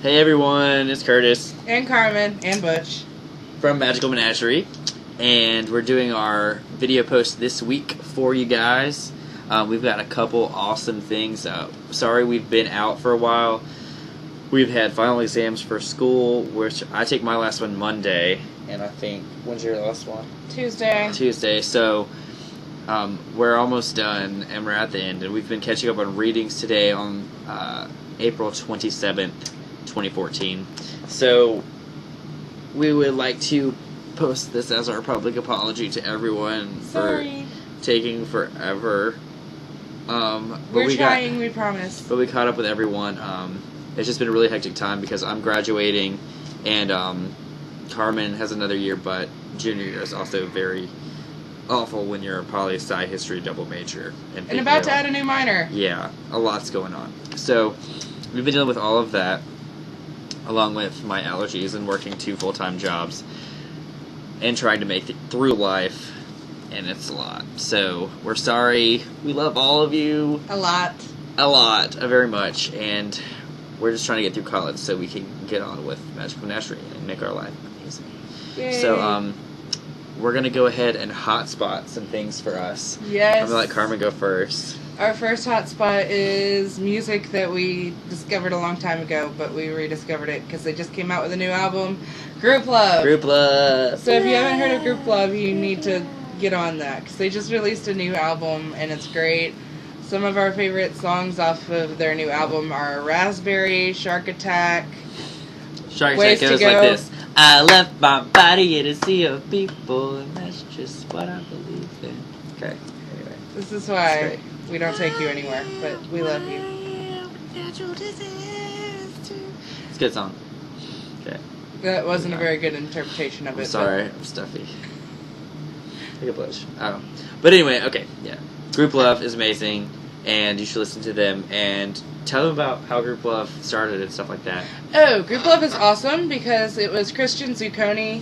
Hey everyone, it's Curtis and Carmen and Butch from Magickal Menagerie, and we're doing our video post this week for you guys. We've got a couple awesome things. Sorry we've been out for a while. We've had final exams for school, which I take my last one Monday, and I think, when's your last one? Tuesday, so we're almost done, and we're at the end, and we've been catching up on readings today on April 27th, 2014. So we would like to post this as our public apology to everyone for taking forever. We're trying, we promise. But we caught up with everyone. It's just been a really hectic time because I'm graduating, and Carmen has another year, but junior year is also very awful when you're a poli-sci history double major. And about to add a new minor. Yeah, a lot's going on. So we've been dealing with all of that, along with my allergies and working 2 full-time jobs and trying to make it through life, and it's a lot. So we're sorry. We love all of you. A lot, very much, and we're just trying to get through college so we can get on with Magickal Menagerie and make our life amazing. Yay. So we're going to go ahead and hotspot some things for us. Yes. I'm going to let Carmen go first. Our first hotspot is music that we discovered a long time ago, but we rediscovered it because they just came out with a new album, Grouplove. Grouplove. So if you haven't heard of Grouplove, you need to get on that because they just released a new album and it's great. Some of our favorite songs off of their new album are Raspberry, Shark Attack. Shark Attack goes like this. I left my body in a sea of people, and that's just what I believe in. Okay, anyway. This is why we don't take you anywhere, but we love you. It's a good song. Okay. That wasn't a very good interpretation of it. I'm sorry, I'm stuffy. Take a blush. Oh. But anyway, okay, yeah. Grouplove is amazing, and you should listen to them, and tell them about how Grouplove started and stuff like that. Oh, Grouplove is awesome because it was Christian Zucconi.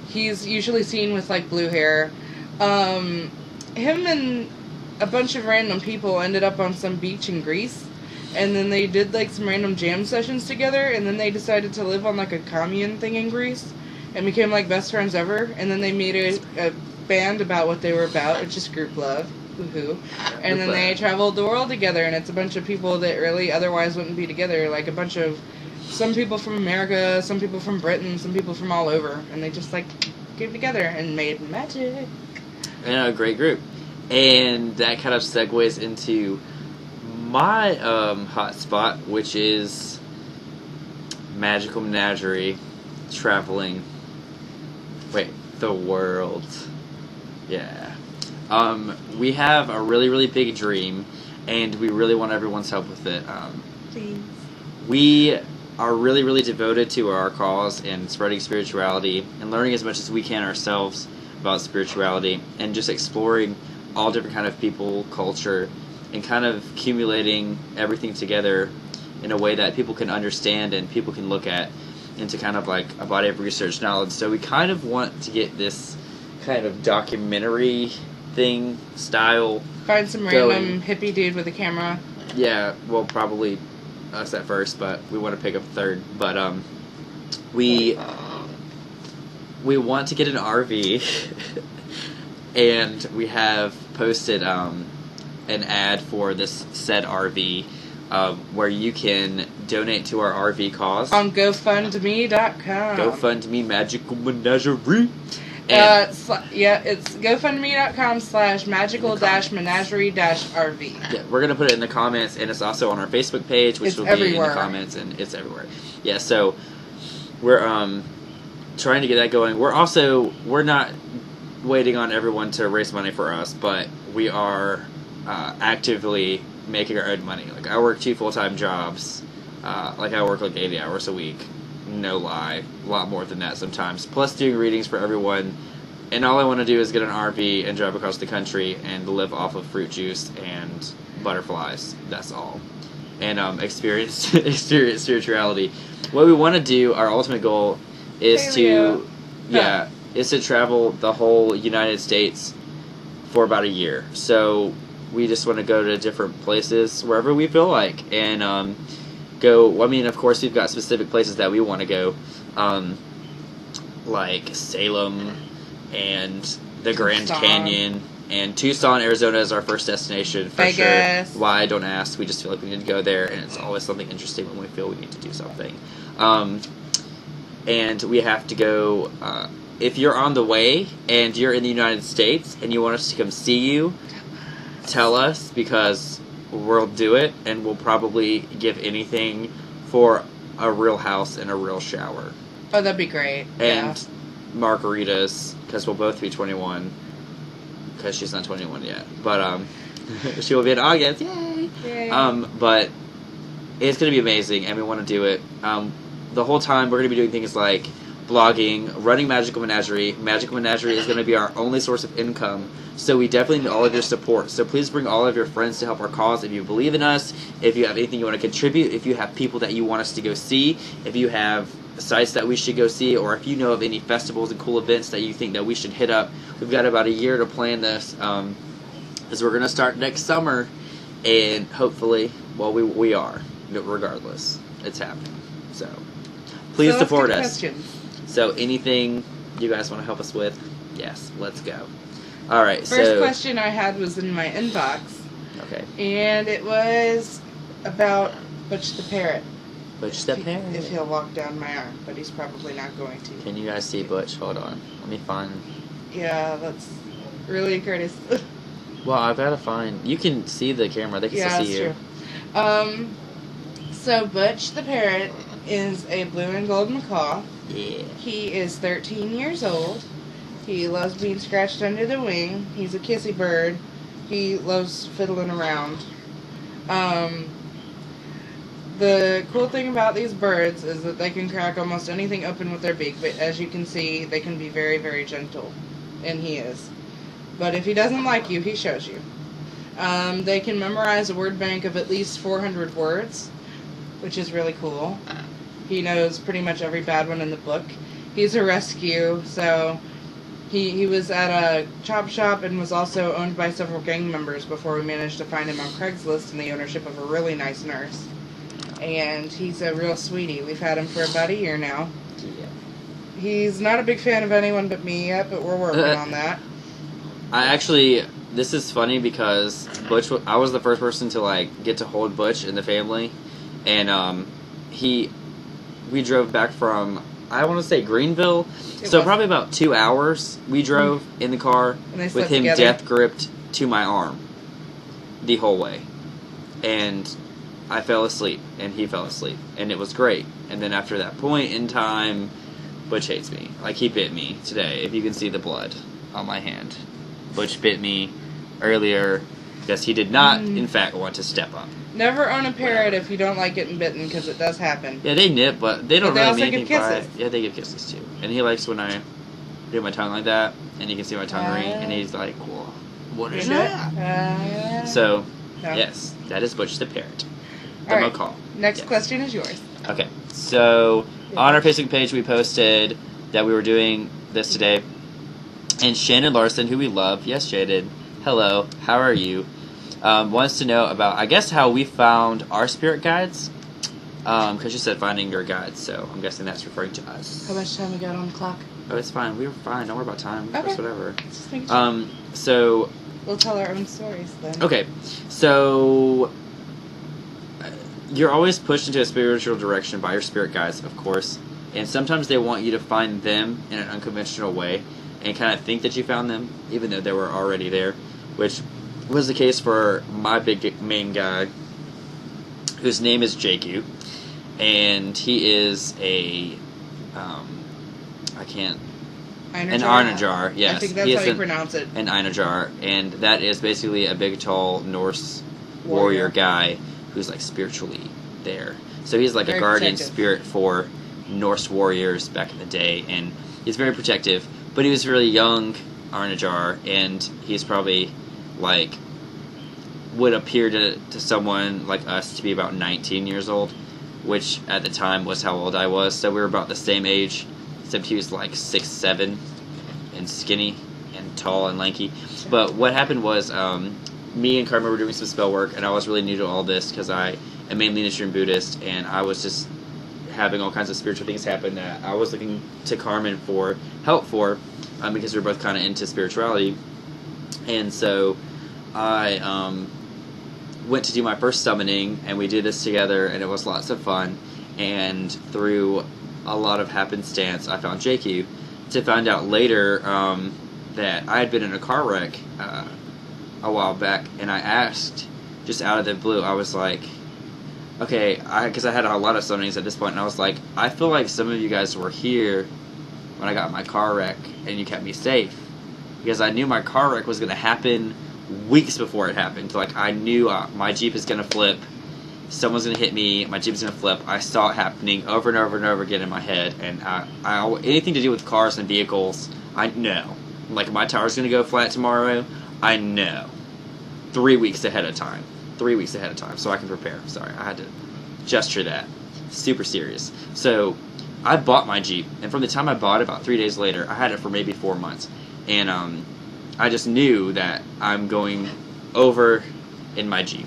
He's usually seen with, like, blue hair. Him and a bunch of random people ended up on some beach in Greece, and then they did, like, some random jam sessions together, and then they decided to live on, like, a commune thing in Greece, and became, like, best friends ever, and then they made a band about what they were about, which is Grouplove. Woohoo. And then they traveled the world together, and it's a bunch of people that really otherwise wouldn't be together, like some people from America, some people from Britain, some people from all over, and they just, like, came together and made magic. And a great group. And that kind of segues into my hot spot, which is Magickal Menagerie traveling the world. Yeah. We have a really, really big dream, and we really want everyone's help with it. Please. We are really, really devoted to our cause and spreading spirituality and learning as much as we can ourselves about spirituality and just exploring all different kind of people, culture, and kind of accumulating everything together in a way that people can understand and people can look at into kind of like a body of research knowledge. So we kind of want to get this kind of documentary thing style. Find some random hippie dude with a camera. Yeah, well, probably us at first, but we want to pick up a third. But we want to get an RV, and we have posted an ad for this said RV where you can donate to our RV cause on GoFundMe.com. GoFundMe Magickal Menagerie. It's GoFundMe.com/Magickal-Menagerie-RV. Yeah, we're going to put it in the comments, and it's also on our Facebook page, which will be in the comments, and it's everywhere. Yeah, so we're trying to get that going. We're not waiting on everyone to raise money for us, but we are actively making our own money. Like, I work 2 full-time jobs. I work like 80 hours a week. No lie, a lot more than that sometimes. Plus doing readings for everyone, and all I want to do is get an RV and drive across the country and live off of fruit juice and butterflies. That's all. And experience spirituality. What we want to do, our ultimate goal, is to travel the whole United States for about a year. So we just want to go to different places wherever we feel like, and go. I mean, of course, we've got specific places that we want to go, like Salem and the Grand Canyon. And Tucson, Arizona is our first destination for Vegas. sure. Why, don't ask. We just feel like we need to go there, and it's always something interesting when we feel we need to do something. And we have to go, if you're on the way and you're in the United States and you want us to come see you, tell us, because we'll do it, and we'll probably give anything for a real house and a real shower. Oh, that'd be great. And margaritas, because we'll both be 21. Because she's not 21 yet, but she will be in August. Yay! But it's going to be amazing, and we want to do it. The whole time we're going to be doing things like blogging, running Magickal Menagerie. Magickal Menagerie is going to be our only source of income, so we definitely need all of your support. So please bring all of your friends to help our cause. If you believe in us, if you have anything you want to contribute, if you have people that you want us to go see, if you have sites that we should go see, or if you know of any festivals and cool events that you think that we should hit up. We've got about a year to plan this, because we're going to start next summer, and hopefully, well, we are, regardless. It's happening. So, please support us. Questions. So, anything you guys want to help us with, yes, let's go. Alright, First question I had was in my inbox. Okay. And it was about Butch the Parrot. Butch the Parrot. If he'll walk down my arm, but he's probably not going to. Can you guys see Butch? Hold on. Let me find... Yeah, that's really Curtis. Well, I've got to find... You can see the camera. They can still see you. True. So Butch the Parrot is a blue and gold macaw. Yeah. He is 13 years old. He loves being scratched under the wing. He's a kissy bird. He loves fiddling around. The cool thing about these birds is that they can crack almost anything open with their beak, but as you can see, they can be very, very gentle. And he is. But if he doesn't like you, he shows you. They can memorize a word bank of at least 400 words, which is really cool. He knows pretty much every bad one in the book. He's a rescue, so he was at a chop shop and was also owned by several gang members before we managed to find him on Craigslist in the ownership of a really nice nurse. And he's a real sweetie. We've had him for about a year now. Yeah. He's not a big fan of anyone but me yet, but we're working on that. This is funny because Butch, I was the first person to get to hold Butch in the family, and we drove back from, I want to say Greenville, probably about 2 hours we drove in the car with him death gripped to my arm the whole way, and I fell asleep, and he fell asleep, and it was great. And then after that point in time, Butch hates me. He bit me today, if you can see the blood on my hand. Butch bit me earlier because he did not, in fact, want to step up. Never own a parrot if you don't like getting bitten, because it does happen. Yeah, they nip, but they don't really mean anything by it. Kisses. Yeah, they give kisses, too. And he likes when I do my tongue like that, and you can see my tongue ring, and he's like, whoa, what is that? So, yes, that is Butch the Parrot. The macaw. Next question is yours. Okay, so on our Facebook page we posted that we were doing this today, and Shannon Larson, who we love, yes Shannon, hello, how are you, wants to know about, I guess, how we found our spirit guides, because you said finding your guides, so I'm guessing that's referring to us. How much time we got on the clock? Oh, it's fine, we were fine, don't worry about time, okay. Just whatever. Just making sure. So... We'll tell our own stories then. Okay, so... You're always pushed into a spiritual direction by your spirit guides, of course, and sometimes they want you to find them in an unconventional way and kind of think that you found them, even though they were already there, which was the case for my big main guy, whose name is Jaku, and he is an Arnajar, yes. I think that's how you pronounce it. An Arnajar, and that is basically a big, tall Norse warrior guy who's spiritually there. So he's like a guardian spirit for Norse warriors back in the day, and he's very protective. But he was really young, Arnajar, and he's probably would appear to someone like us to be about 19 years old, which at the time was how old I was. So we were about the same age, except he was 6'7", and skinny and tall and lanky. But what happened was, me and Carmen were doing some spell work, and I was really new to all this because I and mainly Nichiren Buddhist, and I was just having all kinds of spiritual things happen that I was looking to Carmen for help for, because we were both kind of into spirituality. And so I went to do my first summoning, and we did this together, and it was lots of fun. And through a lot of happenstance, I found JQ, to find out later that I had been in a car wreck a while back, and I asked, just out of the blue, I was like, okay, because I had a lot of summonings at this point, and I was like, I feel like some of you guys were here when I got my car wreck, and you kept me safe. Because I knew my car wreck was going to happen weeks before it happened. Like, I knew my Jeep is going to flip, someone's going to hit me, my Jeep's going to flip. I saw it happening over and over and over again in my head, and anything to do with cars and vehicles, I know. Like, my tire's going to go flat tomorrow, I know. 3 weeks ahead of time. 3 weeks ahead of time, so I can prepare. Sorry, I had to gesture that. Super serious. So, I bought my Jeep, and from the time I bought it, about 3 days later, I had it for maybe 4 months. And I just knew that I'm going over in my Jeep.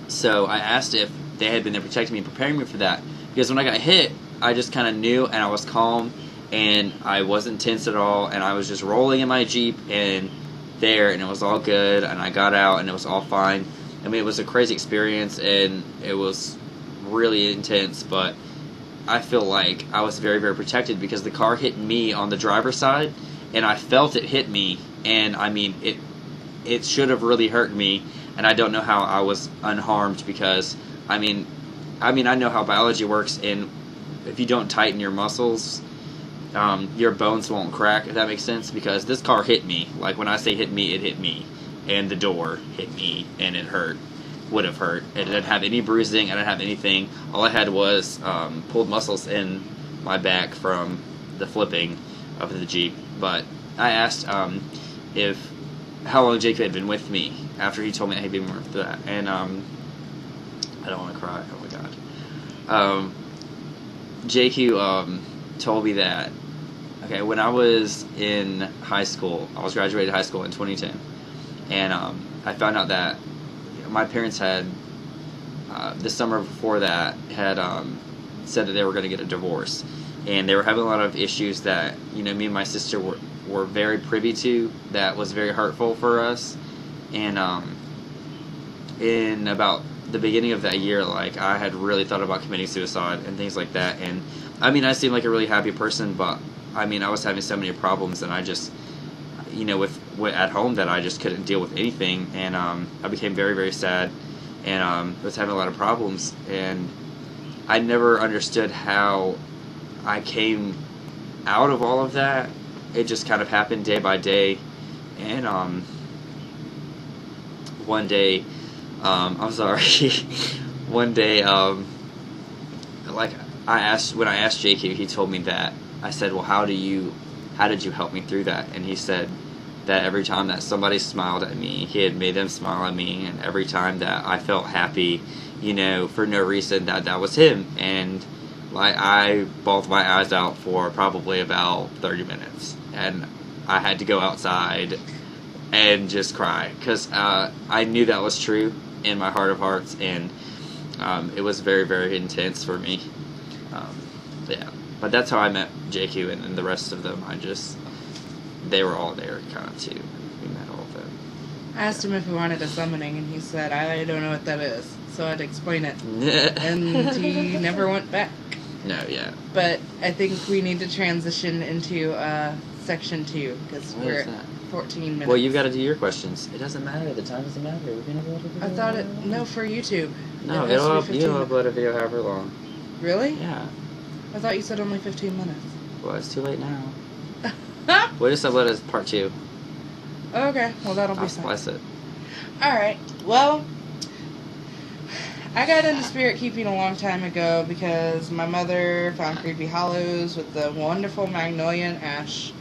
So I asked if they had been there protecting me and preparing me for that. Because when I got hit, I just kind of knew, and I was calm, and I wasn't tense at all, and I was just rolling in my Jeep, and it was all good, and I got out, and it was all fine. I mean, it was a crazy experience, and it was really intense, but I feel like I was very, very protected because the car hit me on the driver's side, and I felt it hit me, and I mean, it should have really hurt me, and I don't know how I was unharmed because, I mean, I know how biology works, and if you don't tighten your muscles, your bones won't crack, if that makes sense, because this car hit me. Like, when I say hit me, it hit me, and the door hit me, and it hurt. Would have hurt. It didn't have any bruising, I didn't have anything. All I had was pulled muscles in my back from the flipping of the Jeep. But I asked how long JQ had been with me after he told me that he'd been with that. And I don't want to cry. Oh my god. JQ told me that, okay, when I was in high school, I was graduated high school in 2010, and I found out that my parents had, the summer before that, had said that they were going to get a divorce. And they were having a lot of issues that, me and my sister were very privy to, that was very hurtful for us. And in about the beginning of that year, like, I had really thought about committing suicide and things like that. And, I mean, I seemed like a really happy person, but, I mean, I was having so many problems, and I just, with at home, that I just couldn't deal with anything. And I became very, very sad, and was having a lot of problems. And I never understood how I came out of all of that. It just kind of happened day by day. And one day, I'm sorry, one day, like, when I asked JQ, he told me that, I said, well, how did you help me through that? And he said that every time that somebody smiled at me, he had made them smile at me, and every time that I felt happy, for no reason, that was him. And like, I bawled my eyes out for probably about 30 minutes, and I had to go outside and just cry, because I knew that was true in my heart of hearts, and it was very, very intense for me. Yeah, but that's how I met JQ, and the rest of them, they were all there, kind of, too. We met all of them. I asked him if he wanted a summoning, and he said, I don't know what that is, so I had to explain it. And he never went back. No, yeah. But I think we need to transition into section 2, because we're at 14 minutes. Well, you've got to do your questions. It doesn't matter. The time doesn't matter. We're going to be able to do it. I thought no, for YouTube. No, you'll upload a video however long. Really? Yeah. I thought you said only 15 minutes. Well, it's too late now. We'll just upload as part 2. Okay, well, that'll be fine. I'll splice it. Alright, well, I got into spirit keeping a long time ago because my mother found creepy hollows with the wonderful magnolia and ash,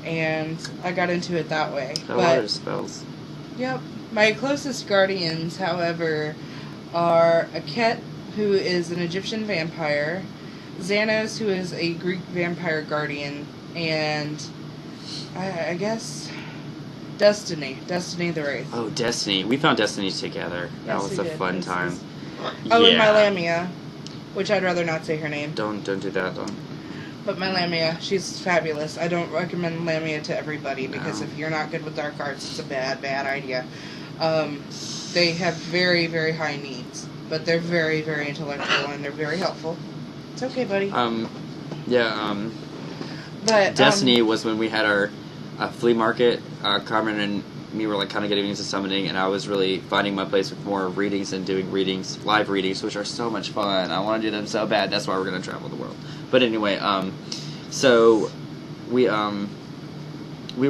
and I got into it that way. A lot of spells. Yep. My closest guardians, however, are Aket, who is an Egyptian vampire, Xanos, who is a Greek vampire guardian, and I guess Destiny the Wraith. Oh, Destiny. We found Destiny together. That was a fun time. Oh, and my Lamia, which I'd rather not say her name. Don't do that, though. But my Lamia, she's fabulous. I don't recommend Lamia to everybody because if you're not good with dark arts, it's a bad idea. They have very, very high needs, but they're very, very intellectual and they're very helpful. It's okay, buddy. But Destiny was when we had our flea market. Carmen and me were like kind of getting into summoning, and I was really finding my place with more readings and doing readings, live readings, which are so much fun. I want to do them so bad. That's why we're going to travel the world. But anyway, so we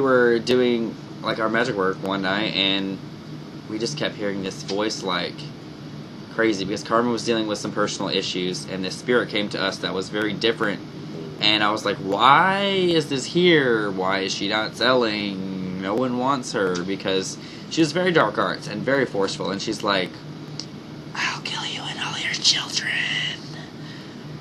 were doing like our magic work one night, and we just kept hearing this voice like crazy because Carmen was dealing with some personal issues, and this spirit came to us that was very different. And I was like, why is this here? Why is she not selling? No one wants her, because she was very dark arts and very forceful, and she's like, I'll kill you and all your children.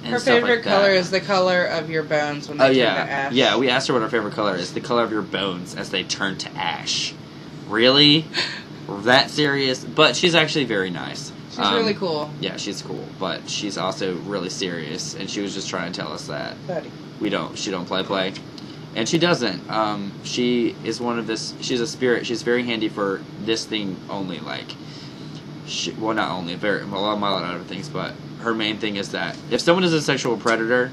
And her favorite color is the color of your bones when they turn to ash. Yeah, we asked her what her favorite color is. The color of your bones as they turn to ash. Really? That serious? But she's actually very nice. She's really cool. Yeah, she's cool, but she's also really serious, and she was just trying to tell us that Buddy. she don't play, and she doesn't. She is one of this. She's a spirit. She's very handy for this thing only. Like, not only a lot of other things, but her main thing is that if someone is a sexual predator,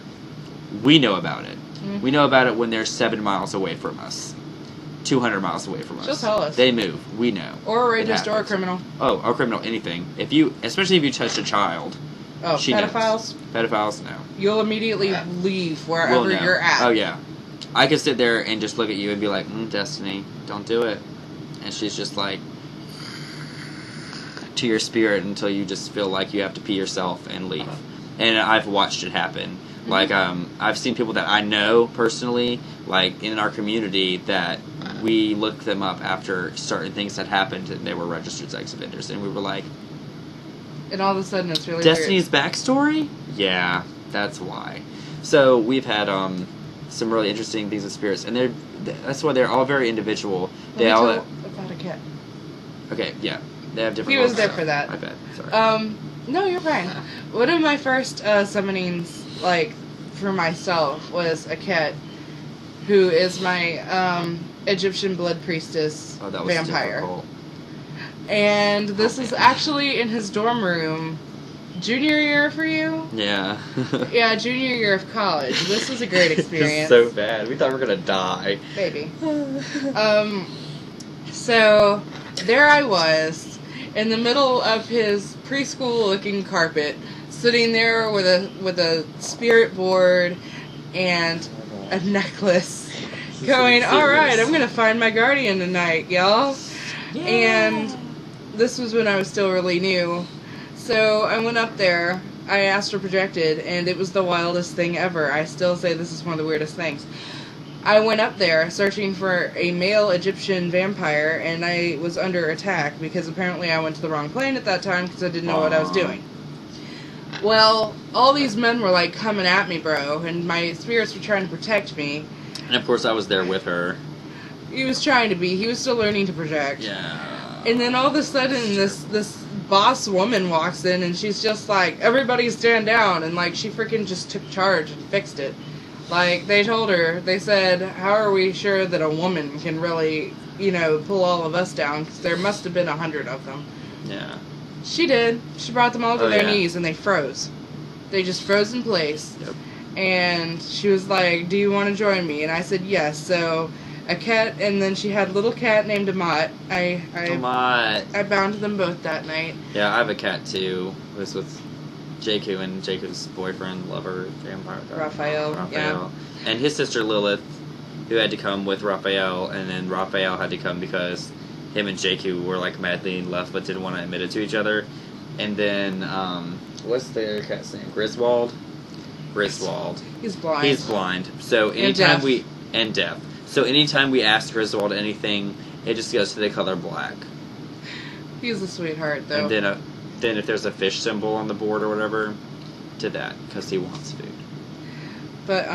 we know about it. Mm-hmm. We know about it when they're 7 miles away from us. 200 miles away from us. She'll tell us. They move. We know. Or a rapist or a criminal. Oh, or criminal, anything. Especially if you touched a child. Oh, she pedophiles? Knows. Pedophiles, no. You'll immediately leave wherever you're at. Oh, yeah. I could sit there and just look at you and be like, Destiny, don't do it. And she's just like, to your spirit until you just feel like you have to pee yourself and leave. And I've watched it happen. Mm-hmm. Like, I've seen people that I know personally, like, in our community, that we looked them up after certain things had happened and they were registered sex offenders. And we were like... And all of a sudden it's really Destiny's weird. Backstory? Yeah, that's why. So we've had some really interesting things with spirits. And that's why they're all very individual. They all... About a cat. Okay, yeah. They have different... He was there for that. My bad, sorry. No, you're fine. One of my first summonings, like, for myself, was a cat who is my Egyptian blood priestess vampire. Difficult. And this is actually in his dorm room. Junior year for you? Yeah. Yeah, junior year of college. This was a great experience. It's so bad. We thought we were going to die. Maybe. So, there I was, in the middle of his preschool-looking carpet, sitting there with a spirit board and a necklace, going, alright, I'm gonna find my guardian tonight, y'all. Yeah. And this was when I was still really new. So I went up there, I astral projected, and it was the wildest thing ever. I still say this is one of the weirdest things. I went up there searching for a male Egyptian vampire, and I was under attack because apparently I went to the wrong plane at that time because I didn't know what I was doing. Well, all these men were like coming at me, bro, and my spirits were trying to protect me. And of course I was there with her. He was trying to be. He was still learning to project. Yeah. And then all of a sudden this boss woman walks in and she's just like, everybody stand down, and like she freaking just took charge and fixed it. Like, they told her, they said, how are we sure that a woman can really, pull all of us down? Because there must have been 100 of them. Yeah. She did. She brought them all to their knees, and they froze. They just froze in place. Yep. And she was like, do you want to join me? And I said, yes. So, a cat, and then she had a little cat named Amat. Amat. I bound them both that night. Yeah, I have a cat, too. It was with Jaku and Jaku's boyfriend, lover, vampire. Raphael. Yeah. And his sister Lilith, who had to come with Raphael, and then Raphael had to come because him and Jaku were like madly in love but didn't want to admit it to each other. And then, what's the cat's name? Griswold? He's blind. He's blind. So anytime and deaf. So anytime we ask Griswold anything, it just goes to the color black. He's a sweetheart, though. And then if there's a fish symbol on the board or whatever, to that, because he wants food. But,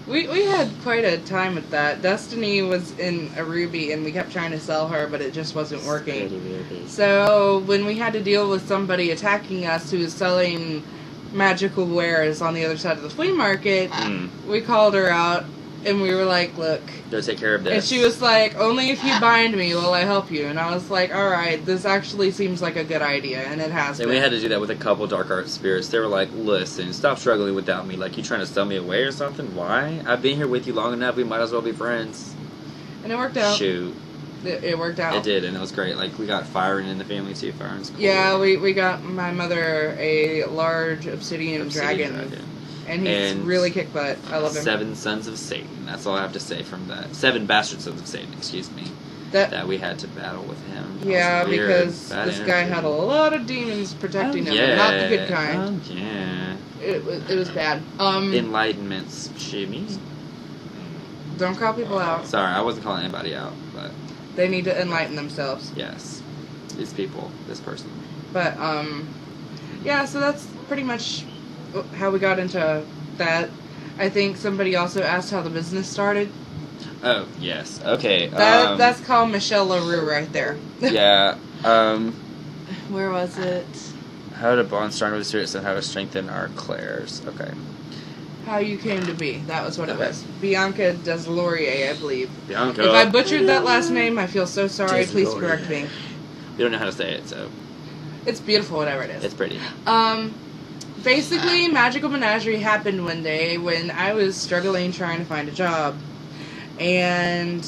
We had quite a time with that. Destiny was in a ruby, and we kept trying to sell her, but it just wasn't working. So when we had to deal with somebody attacking us who was selling magical wares on the other side of the flea market, we called her out, and we were like, look, go take care of this. And she was like, only if you bind me will I help you. And I was like, alright, this actually seems like a good idea, and it has been. And we had to do that with a couple dark art spirits. They were like, listen, stop struggling without me. Like, you trying to sell me away or something? Why? I've been here with you long enough, we might as well be friends. And it worked out. Shoot. It worked out. It did, and it was great. Like, we got firing in the family, too. Firing's cool. Yeah, we got my mother a large obsidian dragon. And he's really kick butt. I love him. 7 sons of Satan. That's all I have to say from that. 7 bastard sons of Satan, excuse me. That we had to battle with him. Yeah, because this guy had a lot of demons protecting him. Yeah. Not the good kind. Oh, yeah. It was bad. Enlightenments, shimmy. Don't call people out. Sorry, I wasn't calling anybody out, but... They need to enlighten themselves. Yes. These people. This person. But, yeah, so that's pretty much how we got into that. I think somebody also asked how the business started. Oh, yes. Okay. That's called Michelle LaRue right there. Yeah. Where was it? How to bond stronger with spirits and how to strengthen our clairs. Okay. How you came to be. That was what it was. Bianca Deslaurier, I believe. Bianca. If I butchered that last name, I feel so sorry. Please correct me. We don't know how to say it, so... It's beautiful, whatever it is. It's pretty. Basically, Magickal Menagerie happened one day when I was struggling trying to find a job. And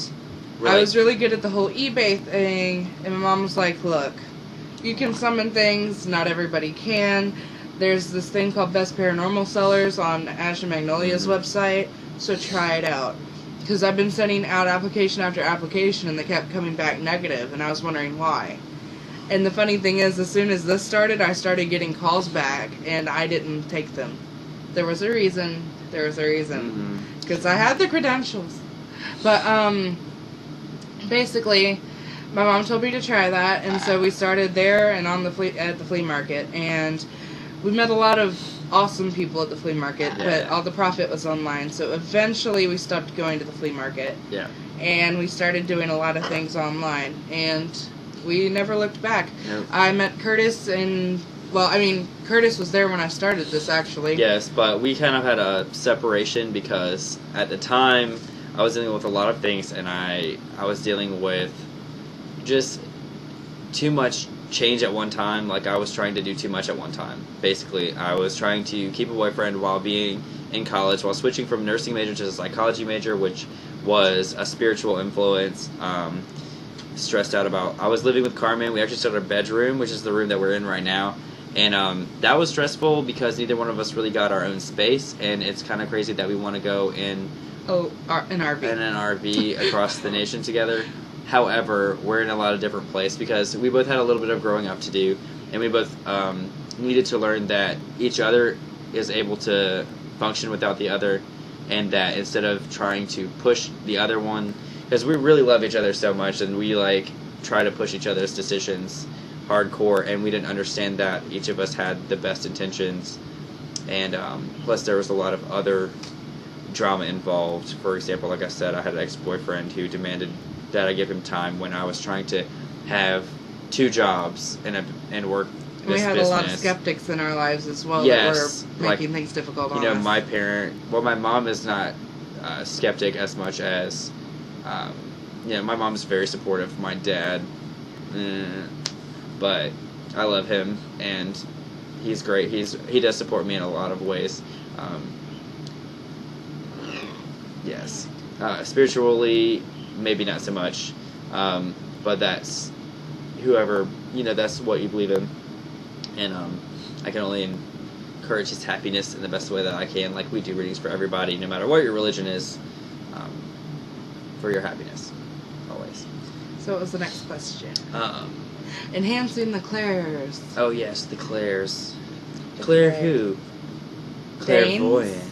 I was really good at the whole eBay thing. And my mom was like, look, you can summon things. Not everybody can. There's this thing called Best Paranormal Sellers on Ash and Magnolia's website. So try it out. Because I've been sending out application after application and they kept coming back negative. And I was wondering why. And the funny thing is, as soon as this started, I started getting calls back, and I didn't take them. There was a reason. Because I had the credentials. But, basically, my mom told me to try that, and so we started there and on at the flea market. And we met a lot of awesome people at the flea market, but all the profit was online. So eventually we stopped going to the flea market. Yeah. And we started doing a lot of things online. And... we never looked back. Nope. I met Curtis Curtis was there when I started this, actually. Yes, but we kind of had a separation because at the time I was dealing with a lot of things and I was dealing with just too much change at one time. Like, I was trying to do too much at one time. Basically, I was trying to keep a boyfriend while being in college, while switching from nursing major to a psychology major, which was a spiritual influence. Stressed out about. I was living with Carmen. We actually started a bedroom, which is the room that we're in right now, and that was stressful because neither one of us really got our own space, and it's kind of crazy that we want to go in an RV across the nation together. However, we're in a lot of different places because we both had a little bit of growing up to do, and we both needed to learn that each other is able to function without the other, and that instead of trying to push the other one. Because we really love each other so much, and we, try to push each other's decisions hardcore, and we didn't understand that each of us had the best intentions, and plus there was a lot of other drama involved. For example, like I said, I had an ex-boyfriend who demanded that I give him time when I was trying to have 2 jobs and work this business. We had a lot of skeptics in our lives as well that were making things difficult on us. My mom is not a skeptic as much as... my mom's very supportive. My dad, but I love him, and he's great. He does support me in a lot of ways. Yes, spiritually, maybe not so much, but that's whoever, that's what you believe in, and I can only encourage his happiness in the best way that I can. Like, we do readings for everybody, no matter what your religion is. For your happiness, always. So what was the next question? Enhancing the clairs. Oh yes, the clairs. Claire who? Clairvoyant.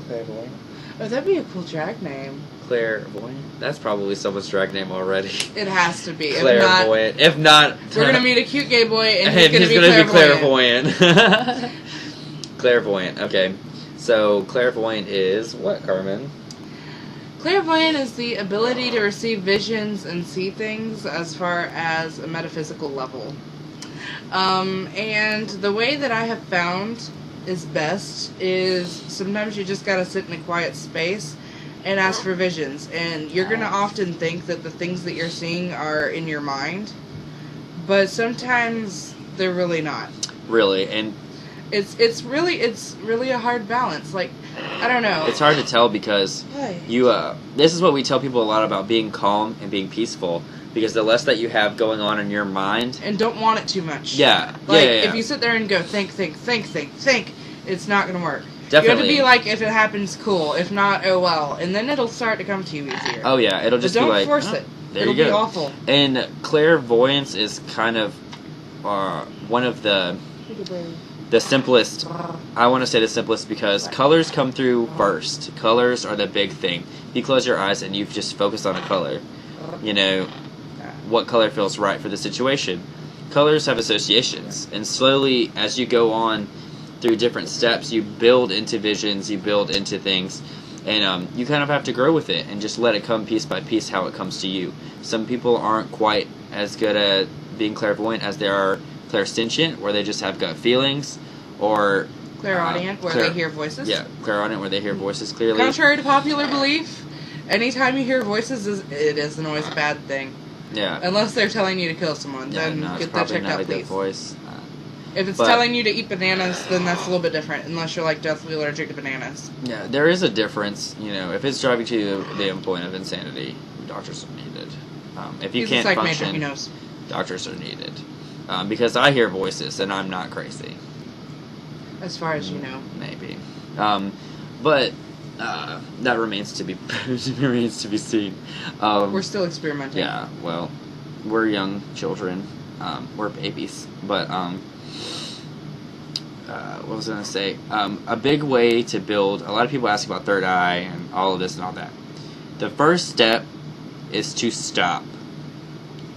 Clairvoyant. Oh, that'd be a cool drag name. Clairvoyant. That's probably someone's drag name already. It has to be. Clairvoyant. If not, we're gonna meet a cute gay boy, and he's gonna be clairvoyant. Clairvoyant. Okay. So, clairvoyant is what, Carmen? Clairvoyant is the ability to receive visions and see things as far as a metaphysical level. And the way that I have found is best is sometimes you just gotta sit in a quiet space and ask for visions. And you're gonna often think that the things that you're seeing are in your mind, but sometimes they're really not. Really, and it's really a hard balance. Like, I don't know. It's hard to tell because this is what we tell people a lot about being calm and being peaceful, because the less that you have going on in your mind, and don't want it too much. Yeah. Like, yeah. If you sit there and go think, it's not going to work. Definitely. You have to be like, if it happens, cool. If not, oh well. And then it'll start to come to you easier. Oh yeah, it'll just be like, don't force it. It'll be awful. And clairvoyance is kind of one of the simplest. I want to say the simplest because colors come through first. Colors are the big thing. You close your eyes and you just focus on a color. You know, what color feels right for the situation. Colors have associations, and slowly as you go on through different steps, you build into visions, you build into things, and you kind of have to grow with it and just let it come piece by piece how it comes to you. Some people aren't quite as good at being clairvoyant as they are clairsentient, where they just have gut feelings, or clairaudient, where they hear voices. Yeah, clairaudient, where they hear voices clearly. Contrary to popular belief, anytime you hear voices, it isn't always a bad thing. Yeah. Unless they're telling you to kill someone, Yeah, then no, get that checked out, please. Voice. If it's telling you to eat bananas, then that's a little bit different, unless you're like deathly allergic to bananas. Yeah, there is a difference. You know, if it's driving to the point of insanity, doctors are needed. If you can't function, he knows. Doctors are needed. Because I hear voices, and I'm not crazy. As far as you know. Maybe. But that remains to be seen. We're still experimenting. Yeah, well, we're young children. We're babies. But, what was I going to say? A big way to build... A lot of people ask about third eye and all of this and all that. The first step is to stop.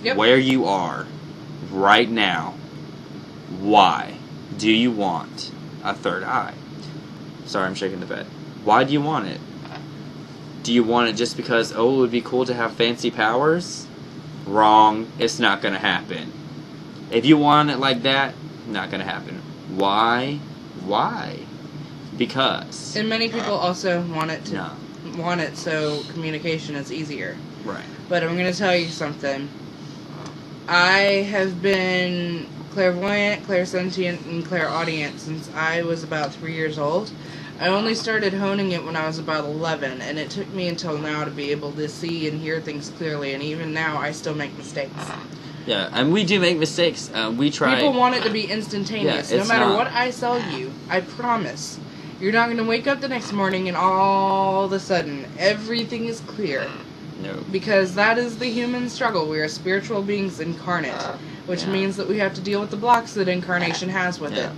Yep. Where you are right now. Why do you want a third eye? Sorry, I'm shaking the bed. Why do you want it? Do you want it just because, it would be cool to have fancy powers? Wrong. It's not going to happen. If you want it like that, not going to happen. Why? Why? Because. And many people also want it so communication is easier. Right. But I'm going to tell you something. I have been clairvoyant, clairsentient, and clairaudient since I was about 3 years old. I only started honing it when I was about 11, and it took me until now to be able to see and hear things clearly, and even now I still make mistakes. Yeah, and we do make mistakes. We try... People want it to be instantaneous. Yeah, no matter what I sell you, I promise, you're not going to wake up the next morning and all of a sudden everything is clear. No. Because that is the human struggle. We are spiritual beings incarnate, which means that we have to deal with the blocks that incarnation has with it.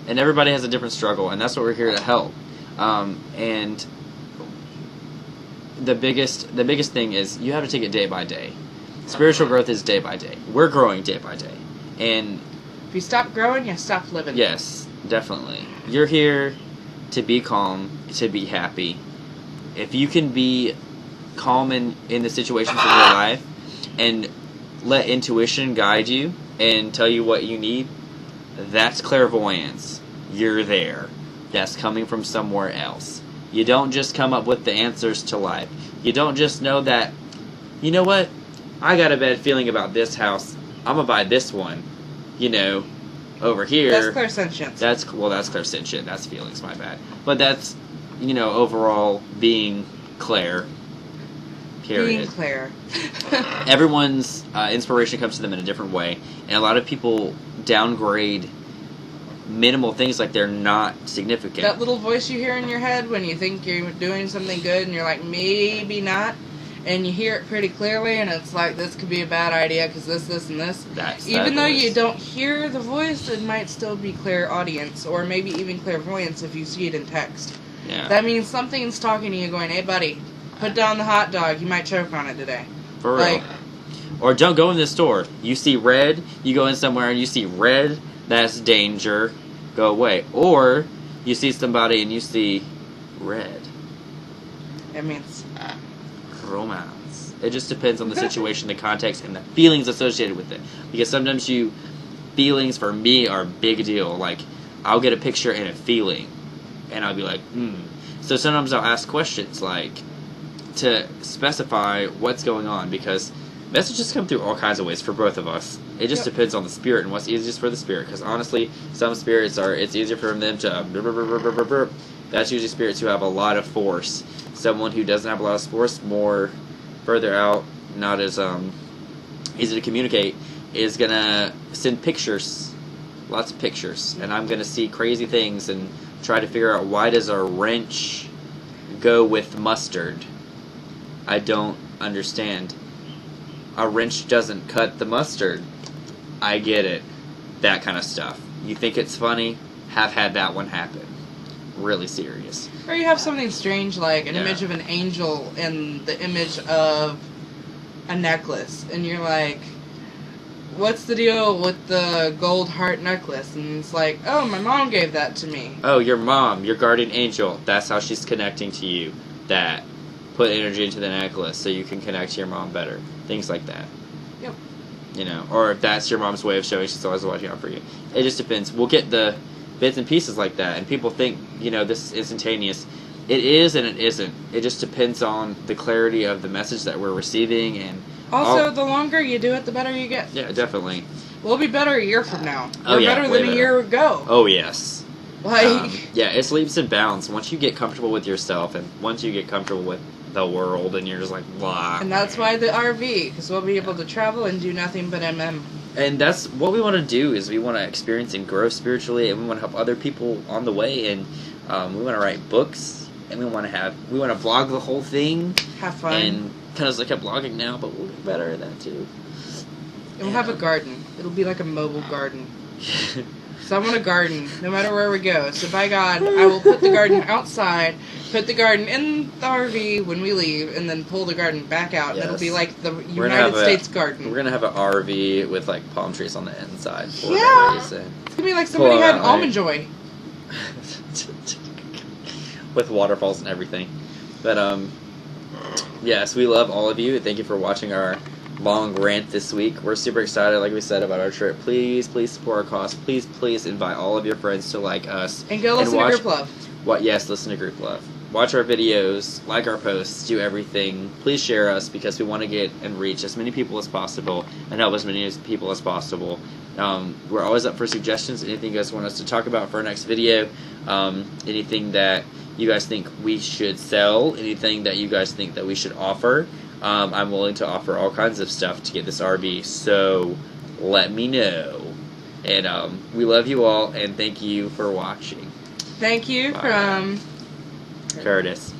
And everybody has a different struggle, and that's what we're here to help. And the biggest thing is you have to take it day by day. Spiritual growth is day by day. We're growing day by day. And if you stop growing, you stop living. Yes, definitely. You're here to be calm, to be happy. If you can be calm in the situations of your life and let intuition guide you and tell you what you need, that's clairvoyance. You're there. That's coming from somewhere else. You don't just come up with the answers to life. You don't just know that, you know what, I got a bad feeling about this house. I'm going to buy this one. You know, over here. That's clairsentient. That's clairsentient. That's feelings, my bad. But that's, overall being Claire. Period. Being Claire. Everyone's inspiration comes to them in a different way. And a lot of people downgrade minimal things like they're not significant. That little voice you hear in your head when you think you're doing something good and you're like, maybe not. And you hear it pretty clearly and it's like, this could be a bad idea because this, and this. Even though you don't hear the voice, it might still be clairaudience or maybe even clairvoyance if you see it in text. Yeah. That means something's talking to you going, hey buddy, put down the hot dog, you might choke on it today. For real. Or don't go in the store. You see red, you go in somewhere and you see red, that's danger, go away. Or you see somebody and you see red. It means romance. It just depends on the situation, the context, and the feelings associated with it. Because sometimes feelings for me are a big deal. Like, I'll get a picture and a feeling, and I'll be like, So sometimes I'll ask questions, like, to specify what's going on, because messages come through all kinds of ways for both of us. It just depends on the spirit and what's easiest for the spirit. Because honestly, some spirits it's easier for them to that's usually spirits who have a lot of force. Someone who doesn't have a lot of force, more further out, not as easy to communicate, is gonna send pictures, lots of pictures, and I'm gonna see crazy things and try to figure out, why does a wrench go with mustard? I don't understand. A wrench doesn't cut the mustard. I get it. That kind of stuff. You think it's funny? Have had that one happen. Really serious. Or you have something strange, like an image of an angel and the image of a necklace, and you're like, what's the deal with the gold heart necklace? And it's like, oh, my mom gave that to me. Oh, your mom, your guardian angel, that's how she's connecting to you. That. Put energy into the necklace so you can connect to your mom better. Things like that. Yep. You know, or if that's your mom's way of showing she's always watching out for you. It just depends. We'll get the bits and pieces like that, and people think, this is instantaneous. It is and it isn't. It just depends on the clarity of the message that we're receiving, and also, the longer you do it, the better you get. Yeah, definitely. We'll be better a year from now. Oh, We're better than a year ago. Oh, yes. Like... it's leaps and bounds. Once you get comfortable with yourself, and once you get comfortable with the world, and you're just like, blah. And that's why the RV, because we'll be able to travel and do nothing but MM. And that's what we want to do, is we want to experience and grow spiritually, and we want to help other people on the way, and we want to write books, and we want to vlog the whole thing. Have fun. And kind of like I'm blogging now, but we'll get better at that too. And we'll have a garden. It'll be like a mobile garden. So I want a garden, no matter where we go. So by God, I will put the garden outside, put the garden in the RV when we leave, and then pull the garden back out. Yes. And it'll be like the United States garden. We're going to have an RV with like palm trees on the inside. Yeah! It's going to be like somebody had Almond Joy. With waterfalls and everything. But, yes, we love all of you. Thank you for watching our long rant this week. We're super excited, like we said, about our trip. Please support our cause. Please invite all of your friends to like us. And go listen to Grouplove. Yes, listen to Grouplove. Watch our videos, like our posts, do everything. Please share us, because we want to get and reach as many people as possible and help as many people as possible. We're always up for suggestions. Anything you guys want us to talk about for our next video. Anything that you guys think we should sell. Anything that you guys think that we should offer. I'm willing to offer all kinds of stuff to get this RV, so let me know. And we love you all, and thank you for watching. Thank you. Bye. From Curtis,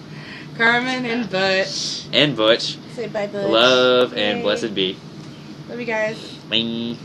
Carmen, and Butch. And Butch. Say bye, Butch. Love and blessed be. Love you guys. Bye.